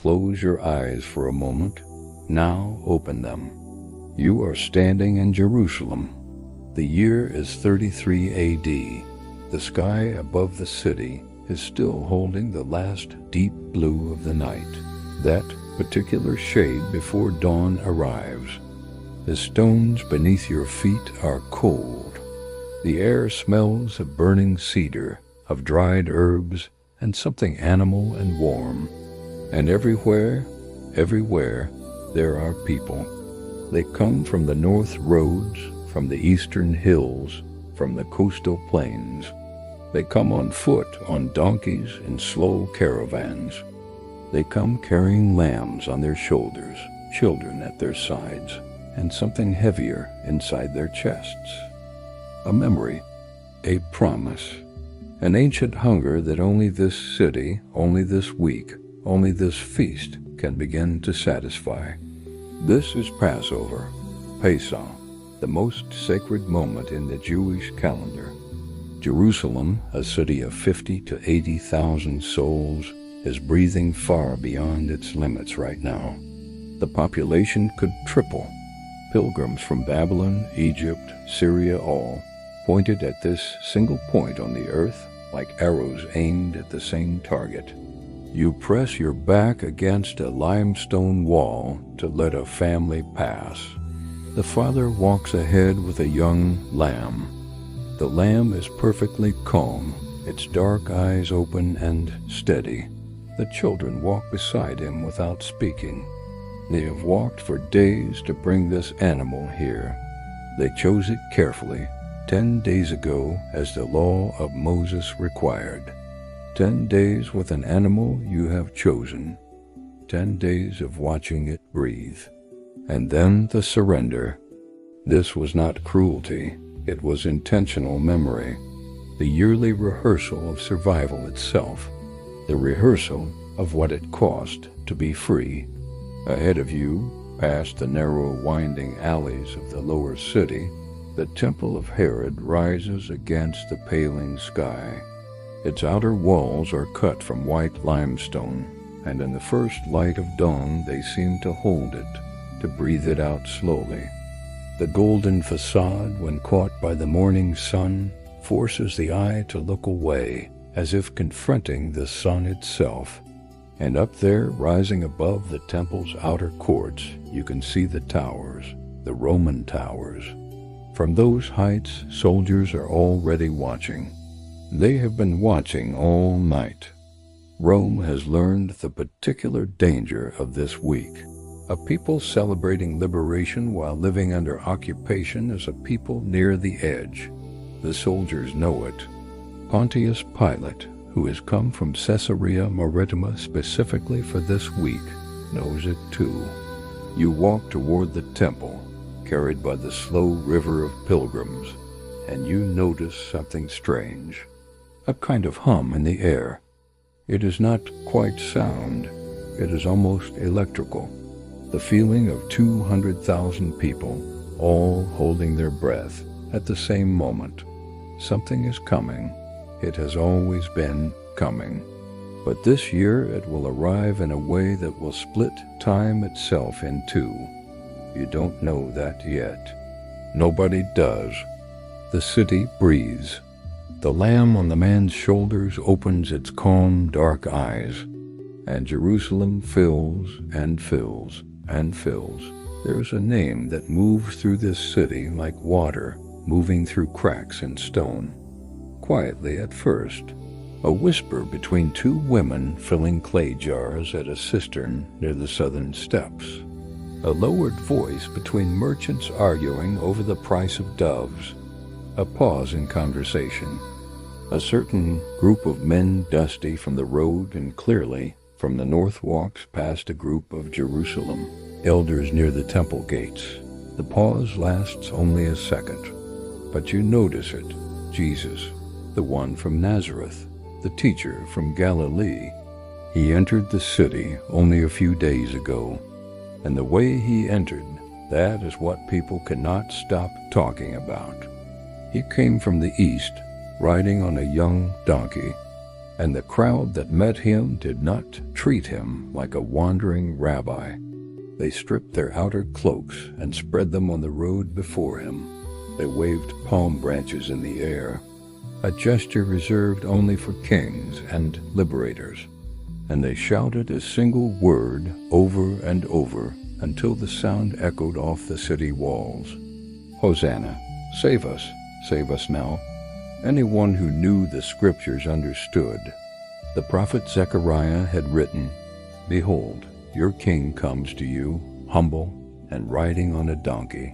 close your eyes for a moment, now open them. You are standing in Jerusalem. The year is 33 AD. The sky above the city is still holding the last deep blue of the night, that particular shade before dawn arrives. The stones beneath your feet are cold. The air smells of burning cedar, of dried herbs, and something animal and warm. And everywhere, there are people. They come from the north roads, from the eastern hills, from the coastal plains. They come on foot, on donkeys, in slow caravans. They come carrying lambs on their shoulders, children at their sides, and something heavier inside their chests. A memory, a promise, an ancient hunger that only this city, only this week, only this feast can begin to satisfy. This is Passover, Pesach, the most sacred moment in the Jewish calendar. Jerusalem, a city of 50 to 80,000 souls, is breathing far beyond its limits right now. The population could triple. Pilgrims from Babylon, Egypt, Syria, all pointed at this single point on the earth like arrows aimed at the same target. You press your back against a limestone wall to let a family pass. The father walks ahead with a young lamb. The lamb is perfectly calm, its dark eyes open and steady. The children walk beside him without speaking. They have walked for days to bring this animal here. They chose it carefully, 10 days ago, as the law of Moses required. 10 days with an animal you have chosen. 10 days of watching it breathe. And then the surrender. This was not cruelty. It was intentional memory. The yearly rehearsal of survival itself. The rehearsal of what it cost to be free. Ahead of you, past the narrow winding alleys of the lower city, the temple of Herod rises against the paling sky. Its outer walls are cut from white limestone, and in the first light of dawn they seem to hold it, to breathe it out slowly. The golden facade, when caught by the morning sun, forces the eye to look away, as if confronting the sun itself. And up there, rising above the temple's outer courts, you can see the towers, the Roman towers. From those heights, soldiers are already watching. They have been watching all night. Rome has learned the particular danger of this week. A people celebrating liberation while living under occupation is a people near the edge. The soldiers know it. Pontius Pilate, who has come from Caesarea Maritima specifically for this week, knows it too. You walk toward the temple, carried by the slow river of pilgrims, and you notice something strange. A kind of hum in the air. It is not quite sound. It is almost electrical. The feeling of 200,000 people, all holding their breath at the same moment. Something is coming. It has always been coming. But this year it will arrive in a way that will split time itself in two. You don't know that yet. Nobody does. The city breathes. The lamb on the man's shoulders opens its calm, dark eyes, and Jerusalem fills and fills and fills. There's a name that moves through this city like water moving through cracks in stone. Quietly at first, a whisper between two women filling clay jars at a cistern near the southern steps. A lowered voice between merchants arguing over the price of doves. A pause in conversation. A certain group of men dusty from the road and clearly from the north walks past a group of Jerusalem elders near the temple gates. The pause lasts only a second, but you notice it. Jesus, the one from Nazareth, the teacher from Galilee. He entered the city only a few days ago, and the way he entered, that is what people cannot stop talking about. He came from the east, riding on a young donkey. And the crowd that met him did not treat him like a wandering rabbi. They stripped their outer cloaks and spread them on the road before him. They waved palm branches in the air, a gesture reserved only for kings and liberators. And they shouted a single word over and over until the sound echoed off the city walls. Hosanna, save us now. Anyone who knew the scriptures understood. The prophet Zechariah had written, "Behold, your king comes to you, humble and riding on a donkey."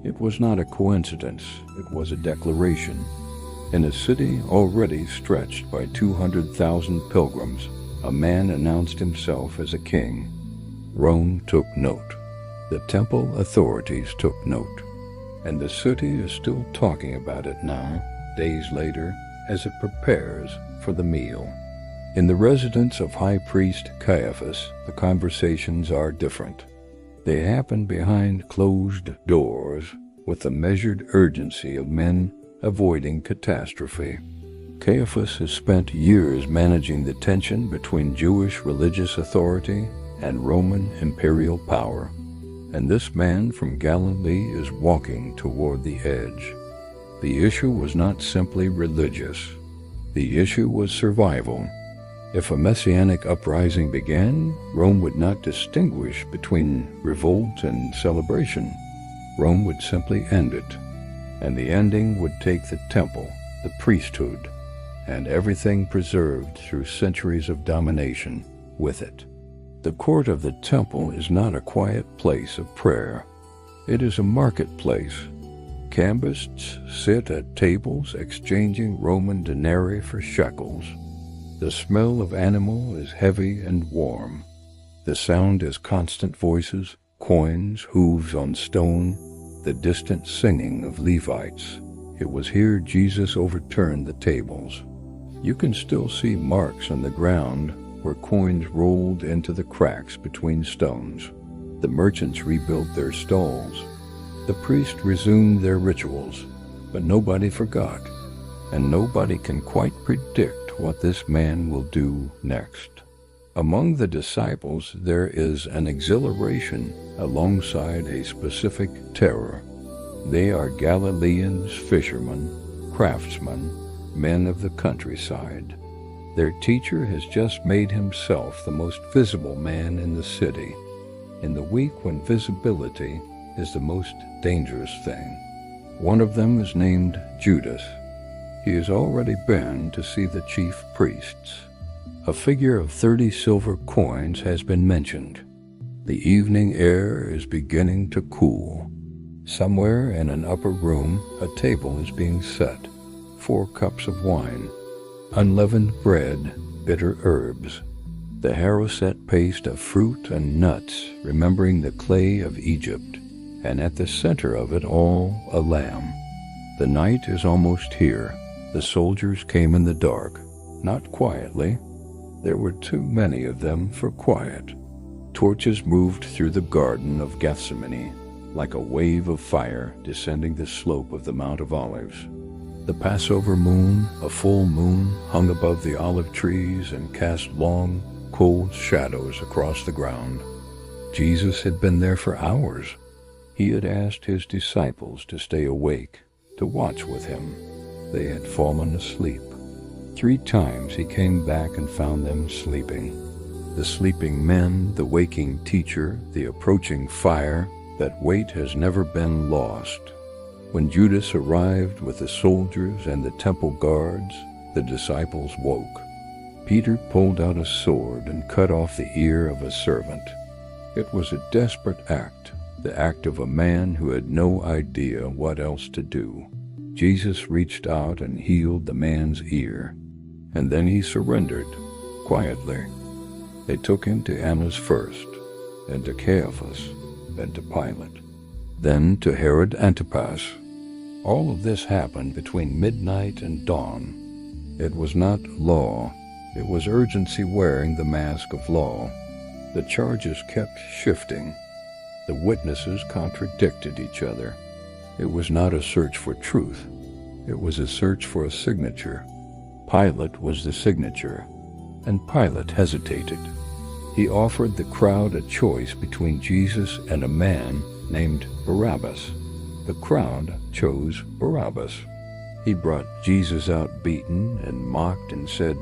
It was not a coincidence, it was a declaration. In a city already stretched by 200,000 pilgrims, a man announced himself as a king. Rome took note. The temple authorities took note. And the city is still talking about it now, days later, as it prepares for the meal. In the residence of High Priest Caiaphas, the conversations are different. They happen behind closed doors with the measured urgency of men avoiding catastrophe. Caiaphas has spent years managing the tension between Jewish religious authority and Roman imperial power. And this man from Galilee is walking toward the edge. The issue was not simply religious. The issue was survival. If a messianic uprising began, Rome would not distinguish between revolt and celebration. Rome would simply end it. And the ending would take the temple, the priesthood, and everything preserved through centuries of domination with it. The court of the temple is not a quiet place of prayer. It is a marketplace. Cambists sit at tables exchanging Roman denarii for shekels. The smell of animal is heavy and warm. The sound is constant voices, coins, hooves on stone, the distant singing of Levites. It was here Jesus overturned the tables. You can still see marks on the ground where coins rolled into the cracks between stones. The merchants rebuilt their stalls. The priests resumed their rituals, but nobody forgot, and nobody can quite predict what this man will do next. Among the disciples there is an exhilaration alongside a specific terror. They are Galileans, fishermen, craftsmen, men of the countryside. Their teacher has just made himself the most visible man in the city, in the week when visibility is the most dangerous thing. One of them is named Judas. He has already been to see the chief priests. A figure of 30 silver coins has been mentioned. The evening air is beginning to cool. Somewhere in an upper room, a table is being set. 4 cups of wine, unleavened bread, bitter herbs, the harroset paste of fruit and nuts, remembering the clay of Egypt, and at the center of it all, a lamb. The night is almost here. The soldiers came in the dark, not quietly. There were too many of them for quiet. Torches moved through the Garden of Gethsemane, like a wave of fire descending the slope of the Mount of Olives. The Passover moon, a full moon, hung above the olive trees and cast long, cold shadows across the ground. Jesus had been there for hours. He had asked his disciples to stay awake, to watch with him. They had fallen asleep. 3 times he came back and found them sleeping. The sleeping men, the waking teacher, the approaching fire. That weight has never been lost. When Judas arrived with the soldiers and the temple guards, the disciples woke. Peter pulled out a sword and cut off the ear of a servant. It was a desperate act, the act of a man who had no idea what else to do. Jesus reached out and healed the man's ear, and then he surrendered, quietly. They took him to Annas first, and to Caiaphas, and to Pilate, then to Herod Antipas. All of this happened between midnight and dawn. It was not law, it was urgency wearing the mask of law. The charges kept shifting. The witnesses contradicted each other. It was not a search for truth, it was a search for a signature. Pilate was the signature, and Pilate hesitated. He offered the crowd a choice between Jesus and a man named Barabbas. The crowd chose Barabbas. He brought Jesus out beaten and mocked and said,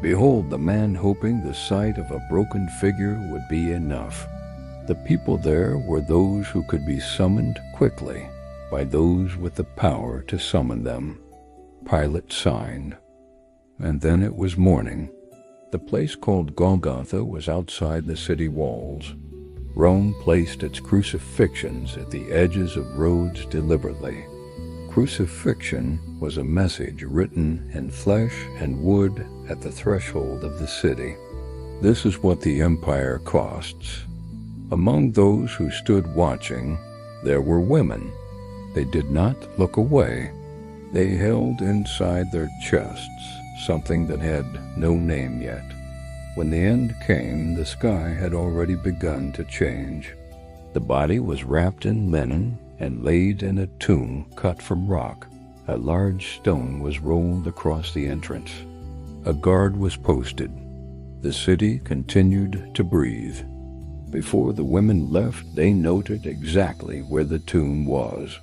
"Behold the man," hoping the sight of a broken figure would be enough. The people there were those who could be summoned quickly by those with the power to summon them. Pilate signed. And then it was morning. The place called Golgotha was outside the city walls. Rome placed its crucifixions at the edges of roads deliberately. Crucifixion was a message written in flesh and wood at the threshold of the city. This is what the empire costs. Among those who stood watching, there were women. They did not look away. They held inside their chests something that had no name yet. When the end came, the sky had already begun to change. The body was wrapped in linen and laid in a tomb cut from rock. A large stone was rolled across the entrance. A guard was posted. The city continued to breathe. Before the women left, they noted exactly where the tomb was.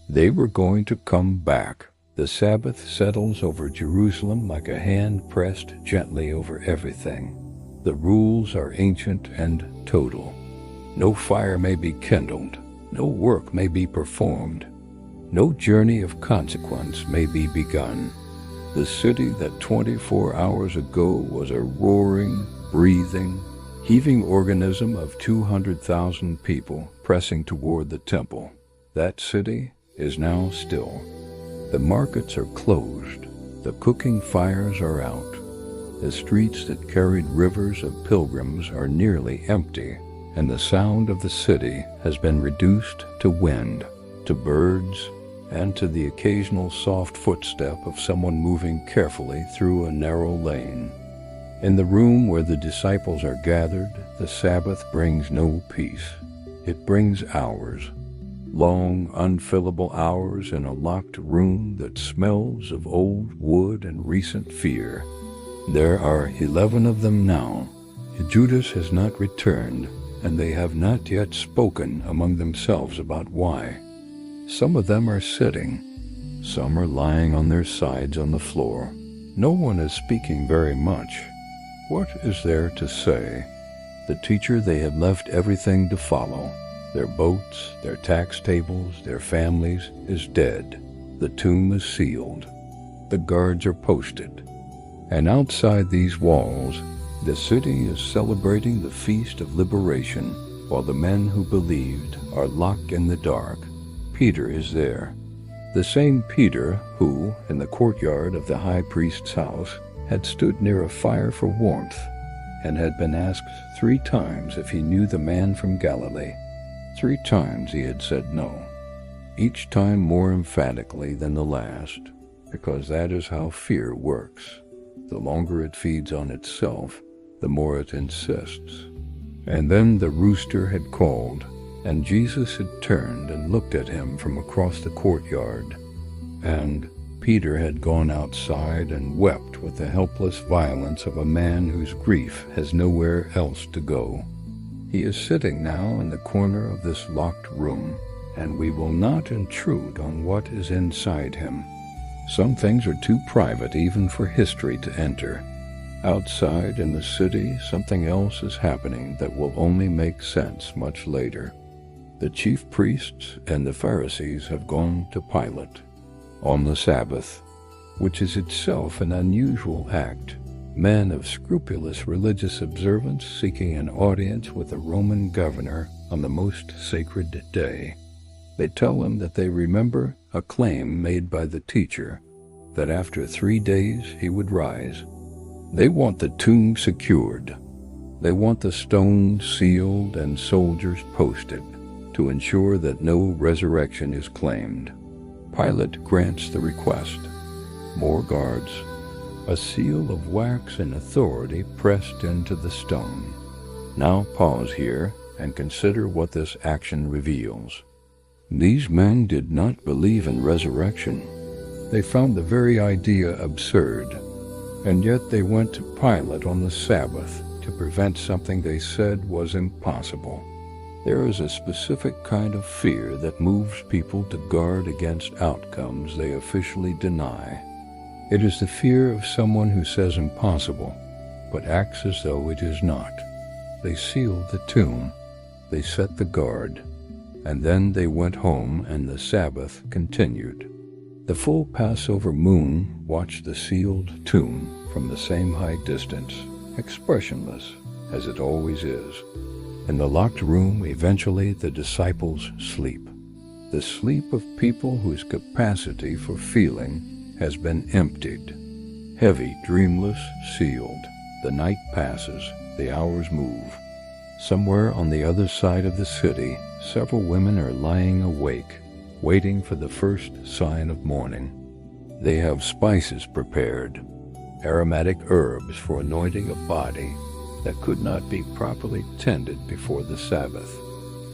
They were going to come back. The Sabbath settles over Jerusalem like a hand pressed gently over everything. The rules are ancient and total. No fire may be kindled. No work may be performed. No journey of consequence may be begun. The city that 24 hours ago was a roaring, breathing, heaving organism of 200,000 people pressing toward the temple. That city is now still. The markets are closed. The cooking fires are out. The streets that carried rivers of pilgrims are nearly empty, and the sound of the city has been reduced to wind, to birds, and to the occasional soft footstep of someone moving carefully through a narrow lane. In the room where the disciples are gathered, the Sabbath brings no peace. It brings hours. Long, unfillable hours in a locked room that smells of old wood and recent fear. There are 11 of them now. Judas has not returned, and they have not yet spoken among themselves about why. Some of them are sitting. Some are lying on their sides on the floor. No one is speaking very much. What is there to say? The teacher they had left everything to follow. Their boats, their tax tables, their families, is dead. The tomb is sealed. The guards are posted. And outside these walls, the city is celebrating the feast of liberation, while the men who believed are locked in the dark. Peter is there. The same Peter who, in the courtyard of the high priest's house, had stood near a fire for warmth, and had been asked 3 times if he knew the man from Galilee. 3 times he had said no, each time more emphatically than the last, because that is how fear works. The longer it feeds on itself, the more it insists. And then the rooster had called, and Jesus had turned and looked at him from across the courtyard. And Peter had gone outside and wept with the helpless violence of a man whose grief has nowhere else to go. He is sitting now in the corner of this locked room, and we will not intrude on what is inside him. Some things are too private even for history to enter. Outside in the city, something else is happening that will only make sense much later. The chief priests and the Pharisees have gone to Pilate on the Sabbath, which is itself an unusual act. Men of scrupulous religious observance seeking an audience with a Roman governor on the most sacred day. They tell him that they remember a claim made by the teacher that after 3 days he would rise. They want the tomb secured. They want the stone sealed and soldiers posted to ensure that no resurrection is claimed. Pilate grants the request. More guards. A seal of wax and authority pressed into the stone. Now pause here and consider what this action reveals. These men did not believe in resurrection. They found the very idea absurd, and yet they went to Pilate on the Sabbath to prevent something they said was impossible. There is a specific kind of fear that moves people to guard against outcomes they officially deny. It is the fear of someone who says impossible, but acts as though it is not. They sealed the tomb, they set the guard, and then they went home and the Sabbath continued. The full Passover moon watched the sealed tomb from the same high distance, expressionless as it always is. In the locked room, eventually the disciples sleep. The sleep of people whose capacity for feeling has been emptied. Heavy, dreamless, sealed. The night passes, the hours move. Somewhere on the other side of the city, several women are lying awake, waiting for the first sign of morning. They have spices prepared, aromatic herbs for anointing a body that could not be properly tended before the Sabbath.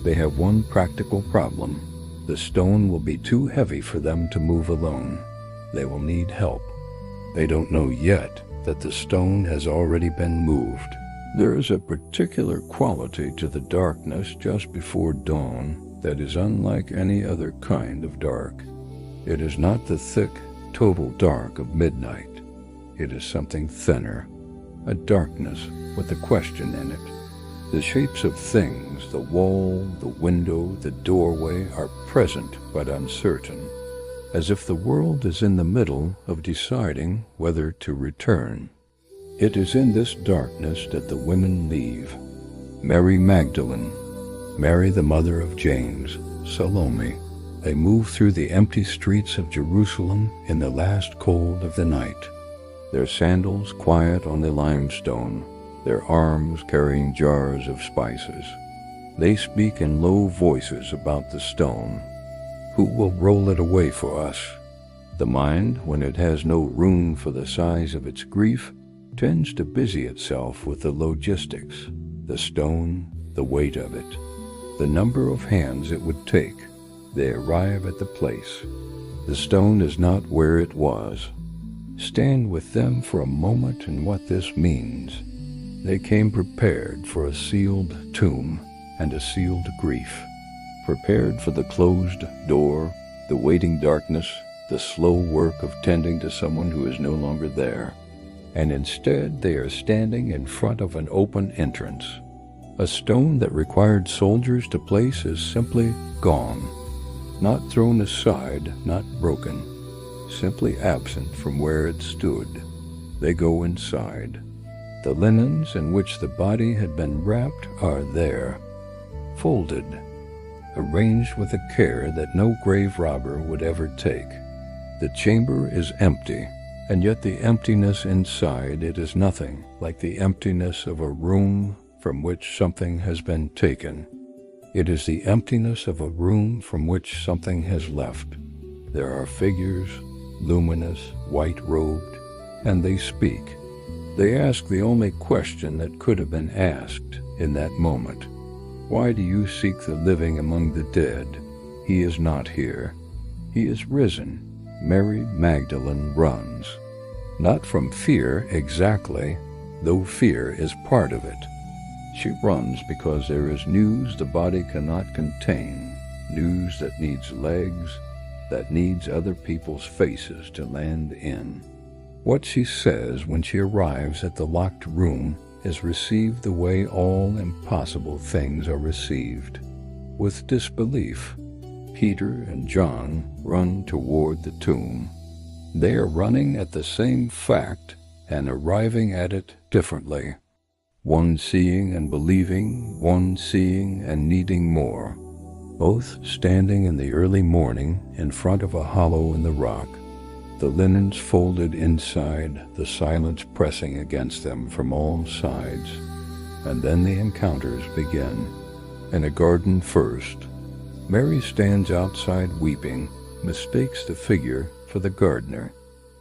They have one practical problem. The stone will be too heavy for them to move alone. They will need help. They don't know yet that the stone has already been moved. There is a particular quality to the darkness just before dawn that is unlike any other kind of dark. It is not the thick, total dark of midnight. It is something thinner, a darkness with a question in it. The shapes of things, the wall, the window, the doorway, are present but uncertain, as if the world is in the middle of deciding whether to return. It is in this darkness that the women leave. Mary Magdalene, Mary the mother of James, Salome. They move through the empty streets of Jerusalem in the last cold of the night, their sandals quiet on the limestone, their arms carrying jars of spices. They speak in low voices about the stone. Who will roll it away for us? The mind, when it has no room for the size of its grief, tends to busy itself with the logistics, the stone, the weight of it, the number of hands it would take. They arrive at the place. The stone is not where it was. Stand with them for a moment in what this means. They came prepared for a sealed tomb and a sealed grief, prepared for the closed door, the waiting darkness, the slow work of tending to someone who is no longer there. And instead they are standing in front of an open entrance. A stone that required soldiers to place is simply gone, not thrown aside, not broken, simply absent from where it stood. They go inside. The linens in which the body had been wrapped are there, folded, arranged with a care that no grave robber would ever take. The chamber is empty, and yet the emptiness inside it is nothing like the emptiness of a room from which something has been taken. It is the emptiness of a room from which something has left. There are figures, luminous, white-robed, and they speak. They ask the only question that could have been asked in that moment. Why do you seek the living among the dead? He is not here. He is risen. Mary Magdalene runs. Not from fear exactly, though fear is part of it. She runs because there is news the body cannot contain, news that needs legs, that needs other people's faces to land in. What she says when she arrives at the locked room is received the way all impossible things are received, with disbelief. Peter and John run toward the tomb. They are running at the same fact and arriving at it differently. One seeing and believing, one seeing and needing more. Both standing in the early morning in front of a hollow in the rock, the linens folded inside, the silence pressing against them from all sides. And then the encounters begin. In a garden first, Mary stands outside weeping, mistakes the figure for the gardener,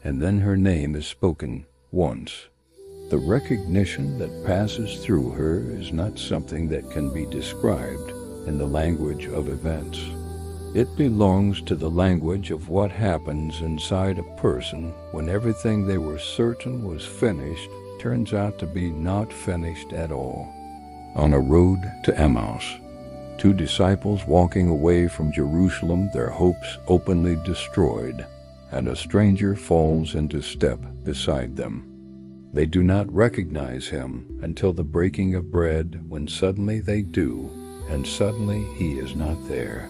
and then her name is spoken once. The recognition that passes through her is not something that can be described in the language of events. It belongs to the language of what happens inside a person when everything they were certain was finished turns out to be not finished at all. On a road to Emmaus, two disciples walking away from Jerusalem, their hopes openly destroyed, and a stranger falls into step beside them. They do not recognize him until the breaking of bread, when suddenly they do, and suddenly he is not there.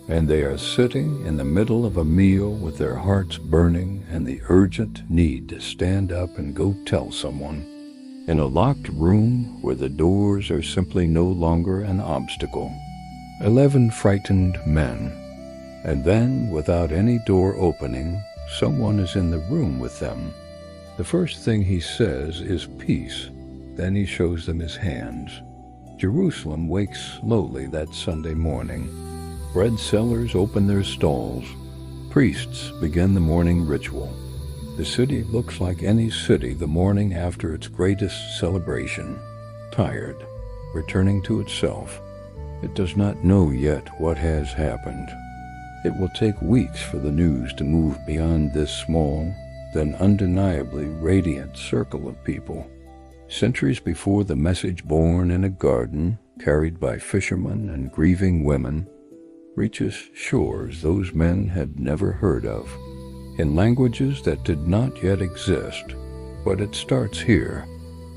And they are sitting in the middle of a meal with their hearts burning and the urgent need to stand up and go tell someone. In a locked room where the doors are simply no longer an obstacle. 11 frightened men. And then, without any door opening, someone is in the room with them. The first thing he says is peace. Then he shows them his hands. Jerusalem wakes slowly that Sunday morning. Bread sellers open their stalls. Priests begin the morning ritual. The city looks like any city the morning after its greatest celebration. Tired, returning to itself. It does not know yet what has happened. It will take weeks for the news to move beyond this small, then undeniably radiant circle of people. Centuries before the message born in a garden, carried by fishermen and grieving women, reaches shores those men had never heard of, in languages that did not yet exist. But it starts here,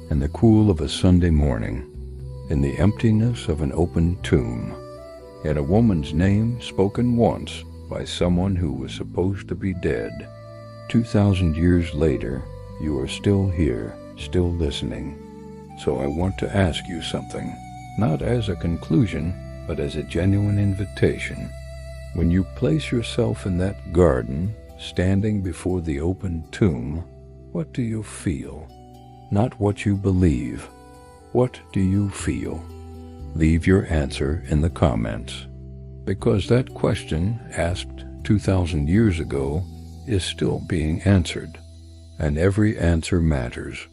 in the cool of a Sunday morning, in the emptiness of an open tomb, in a woman's name spoken once by someone who was supposed to be dead. 2,000 years later, you are still here, still listening. So I want to ask you something, not as a conclusion, but as a genuine invitation. When you place yourself in that garden, standing before the open tomb, what do you feel? Not what you believe. What do you feel? Leave your answer in the comments, because that question, asked 2,000 years ago, is still being answered, and every answer matters.